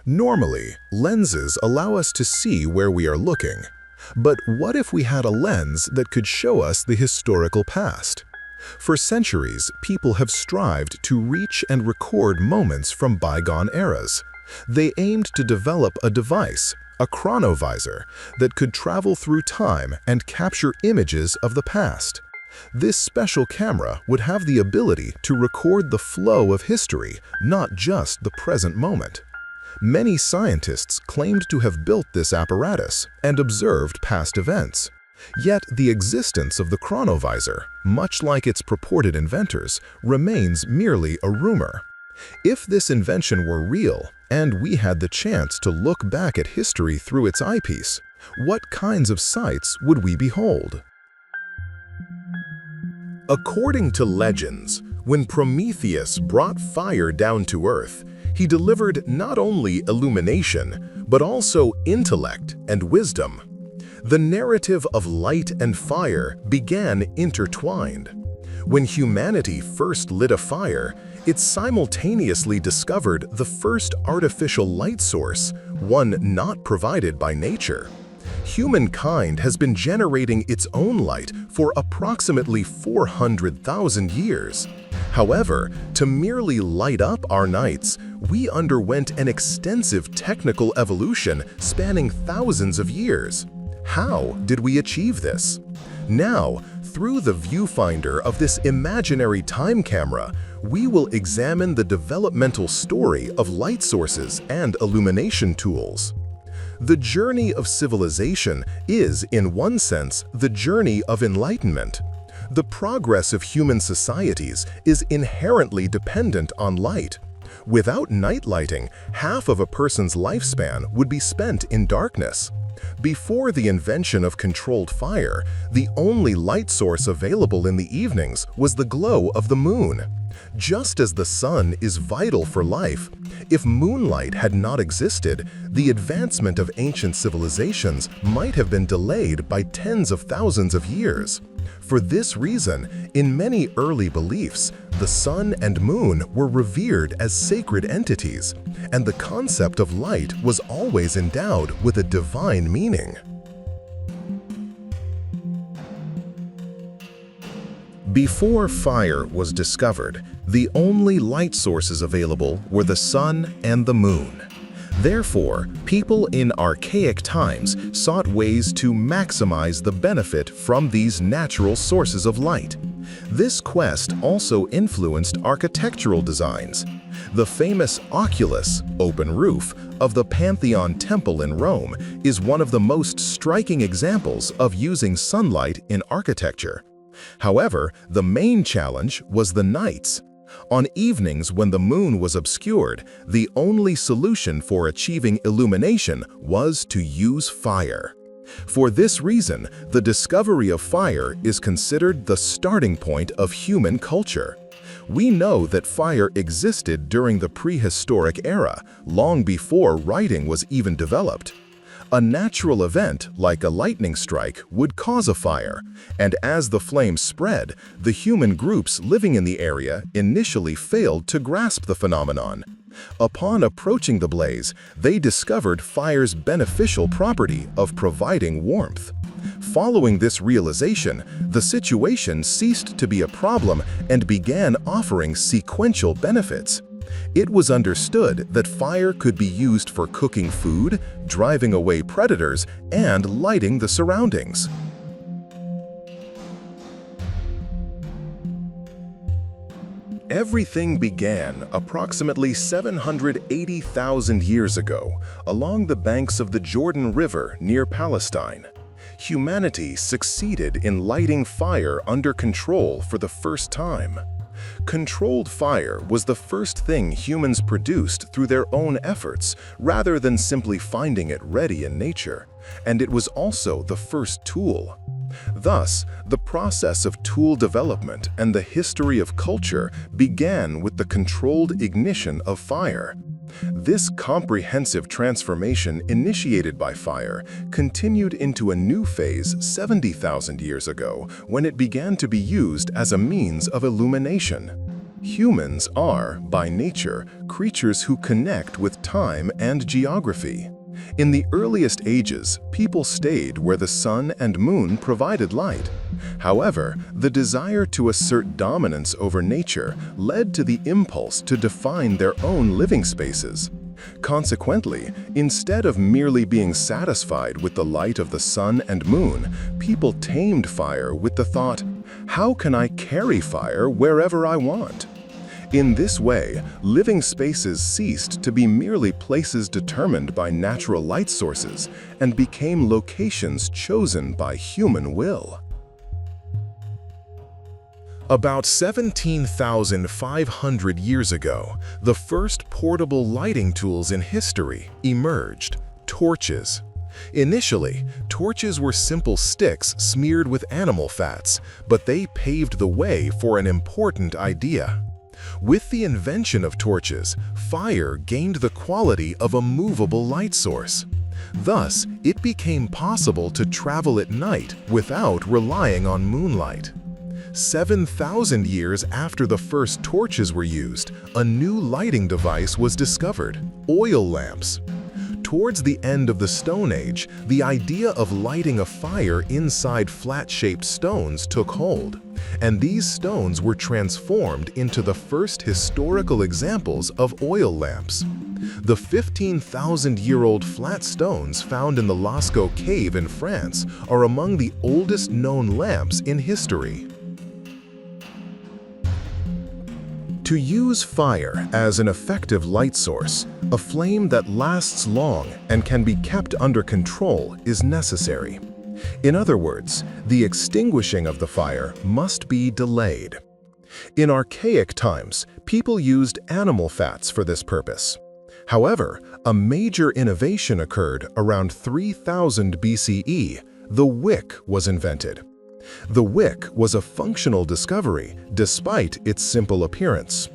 Normally, lenses allow us to see where we are looking. But what if we had a lens that could show us the historical past? For centuries, people have strived to reach and record moments from bygone eras. They aimed to develop a device, a chronovisor, that could travel through time and capture images of the past. This special camera would have the ability to record the flow of history, not just the present moment. Many scientists claimed to have built this apparatus and observed past events. Yet the existence of the chronovisor, much like its purported inventors, remains merely a rumor. If this invention were real, and we had the chance to look back at history through its eyepiece, what kinds of sights would we behold? According to legends, when Prometheus brought fire down to Earth, he delivered not only illumination, but also intellect and wisdom. The narrative of light and fire began intertwined. When humanity first lit a fire, it simultaneously discovered the first artificial light source, one not provided by nature. Humankind has been generating its own light for approximately 400,000 years. However, to merely light up our nights, we underwent an extensive technical evolution spanning thousands of years. How did we achieve this? Now, through the viewfinder of this imaginary time camera, we will examine the developmental story of light sources and illumination tools. The journey of civilization is, in one sense, the journey of enlightenment. The progress of human societies is inherently dependent on light. Without night lighting, half of a person's lifespan would be spent in darkness. Before the invention of controlled fire, the only light source available in the evenings was the glow of the moon. Just as the sun is vital for life, if moonlight had not existed, the advancement of ancient civilizations might have been delayed by tens of thousands of years. For this reason, in many early beliefs, the sun and moon were revered as sacred entities, and the concept of light was always endowed with a divine meaning. Before fire was discovered, the only light sources available were the sun and the moon. Therefore, people in archaic times sought ways to maximize the benefit from these natural sources of light. This quest also influenced architectural designs. The famous oculus, open roof, of the Pantheon Temple in Rome is one of the most striking examples of using sunlight in architecture. However, the main challenge was the nights. On evenings when the moon was obscured, the only solution for achieving illumination was to use fire. For this reason, the discovery of fire is considered the starting point of human culture. We know that fire existed during the prehistoric era, long before writing was even developed. A natural event, like a lightning strike, would cause a fire, and as the flames spread, the human groups living in the area initially failed to grasp the phenomenon. Upon approaching the blaze, they discovered fire's beneficial property of providing warmth. Following this realization, the situation ceased to be a problem and began offering sequential benefits. It was understood that fire could be used for cooking food, driving away predators, and lighting the surroundings. Everything began approximately 780,000 years ago, along the banks of the Jordan River near Palestine. Humanity succeeded in lighting fire under control for the first time. Controlled fire was the first thing humans produced through their own efforts, rather than simply finding it ready in nature, and it was also the first tool. Thus, the process of tool development and the history of culture began with the controlled ignition of fire. This comprehensive transformation initiated by fire continued into a new phase 70,000 years ago when it began to be used as a means of illumination. Humans are, by nature, creatures who connect with time and geography. In the earliest ages, people stayed where the sun and moon provided light. However, the desire to assert dominance over nature led to the impulse to define their own living spaces. Consequently, instead of merely being satisfied with the light of the sun and moon, people tamed fire with the thought, "How can I carry fire wherever I want?" In this way, living spaces ceased to be merely places determined by natural light sources and became locations chosen by human will. About 17,500 years ago, the first portable lighting tools in history emerged: torches. Initially, torches were simple sticks smeared with animal fats, but they paved the way for an important idea. With the invention of torches, fire gained the quality of a movable light source. Thus, it became possible to travel at night without relying on moonlight. 7,000 years after the first torches were used, a new lighting device was discovered: oil lamps. Towards the end of the Stone Age, the idea of lighting a fire inside flat-shaped stones took hold, and these stones were transformed into the first historical examples of oil lamps. The 15,000-year-old flat stones found in the Lascaux cave in France are among the oldest known lamps in history. To use fire as an effective light source, a flame that lasts long and can be kept under control is necessary. In other words, the extinguishing of the fire must be delayed. In archaic times, people used animal fats for this purpose. However, a major innovation occurred around 3000 BCE. The wick was invented. The wick was a functional discovery despite its simple appearance.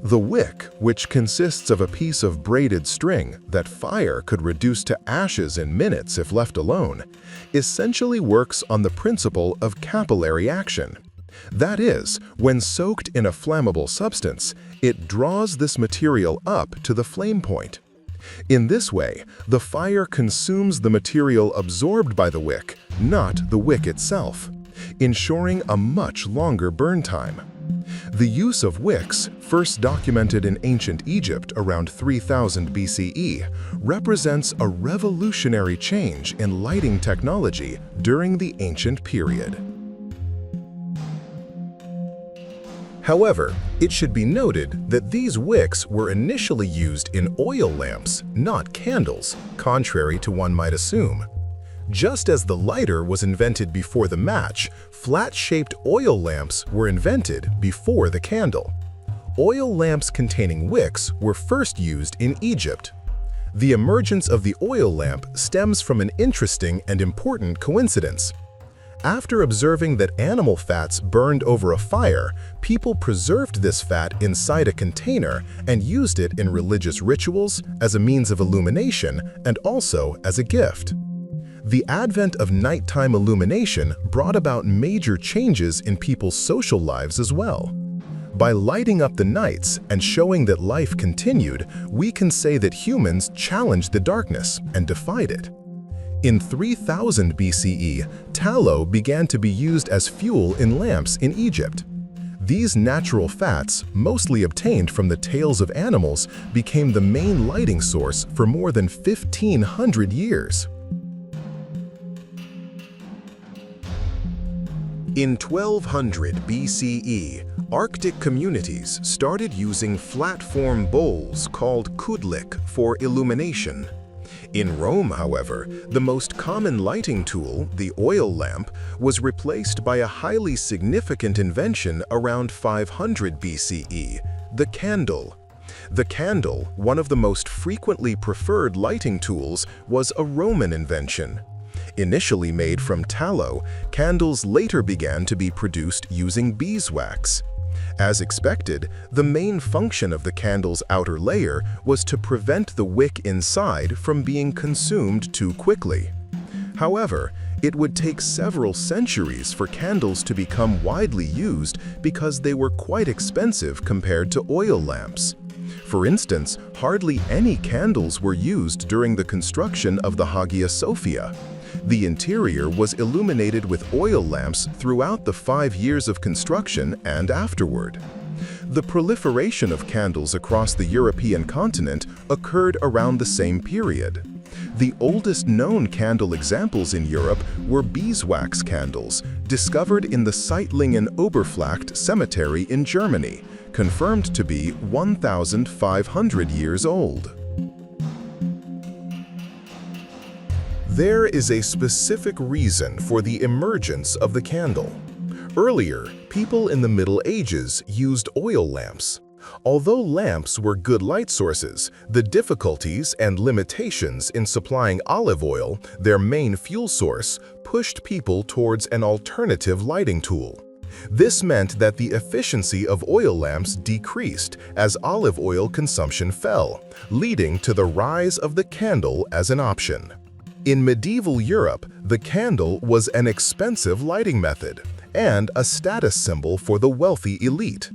The wick, which consists of a piece of braided string that fire could reduce to ashes in minutes if left alone, essentially works on the principle of capillary action. That is, when soaked in a flammable substance, it draws this material up to the flame point. In this way, the fire consumes the material absorbed by the wick, not the wick itself, ensuring a much longer burn time. The use of wicks, first documented in ancient Egypt around 3000 BCE, represents a revolutionary change in lighting technology during the ancient period. However, it should be noted that these wicks were initially used in oil lamps, not candles, contrary to one might assume. Just as the lighter was invented before the match, flat-shaped oil lamps were invented before the candle. Oil lamps containing wicks were first used in Egypt. The emergence of the oil lamp stems from an interesting and important coincidence. After observing that animal fats burned over a fire, people preserved this fat inside a container and used it in religious rituals, as a means of illumination, and also as a gift. The advent of nighttime illumination brought about major changes in people's social lives as well. By lighting up the nights and showing that life continued, we can say that humans challenged the darkness and defied it. In 3000 BCE, tallow began to be used as fuel in lamps in Egypt. These natural fats, mostly obtained from the tails of animals, became the main lighting source for more than 1500 years. In 1200 BCE, Arctic communities started using flat-form bowls called kudlik for illumination. In Rome, however, the most common lighting tool, the oil lamp, was replaced by a highly significant invention around 500 BCE, the candle. The candle, one of the most frequently preferred lighting tools, was a Roman invention. Initially made from tallow, candles later began to be produced using beeswax. As expected, the main function of the candle's outer layer was to prevent the wick inside from being consumed too quickly. However, It would take several centuries for candles to become widely used because they were quite expensive compared to oil lamps. For instance, hardly any candles were used during the construction of the Hagia Sophia. The interior was illuminated with oil lamps throughout the 5 years of construction and afterward. The proliferation of candles across the European continent occurred around the same period. The oldest known candle examples in Europe were beeswax candles, discovered in the Seitlingen Oberflacht cemetery in Germany, confirmed to be 1,500 years old. There is a specific reason for the emergence of the candle. Earlier, people in the Middle Ages used oil lamps. Although lamps were good light sources, the difficulties and limitations in supplying olive oil, their main fuel source, pushed people towards an alternative lighting tool. This meant that the efficiency of oil lamps decreased as olive oil consumption fell, leading to the rise of the candle as an option. In medieval Europe, the candle was an expensive lighting method and a status symbol for the wealthy elite.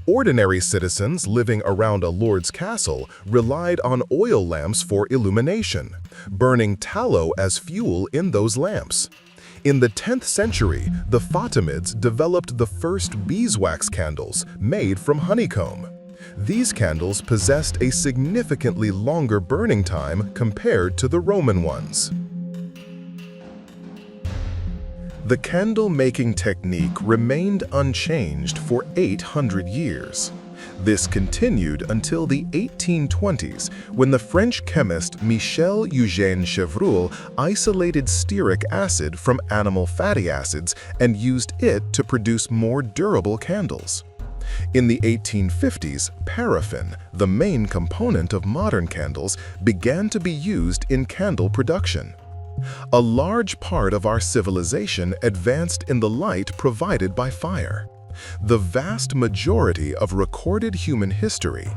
Ordinary citizens living around a lord's castle relied on oil lamps for illumination, burning tallow as fuel in those lamps. In the 10th century, the Fatimids developed the first beeswax candles made from honeycomb. These candles possessed a significantly longer burning time compared to the Roman ones. The candle-making technique remained unchanged for 800 years. This continued until the 1820s, when the French chemist Michel-Eugène Chevreul isolated stearic acid from animal fatty acids and used it to produce more durable candles. In the 1850s, paraffin, the main component of modern candles, began to be used in candle production. A large part of our civilization advanced in the light provided by fire. The vast majority of recorded human history,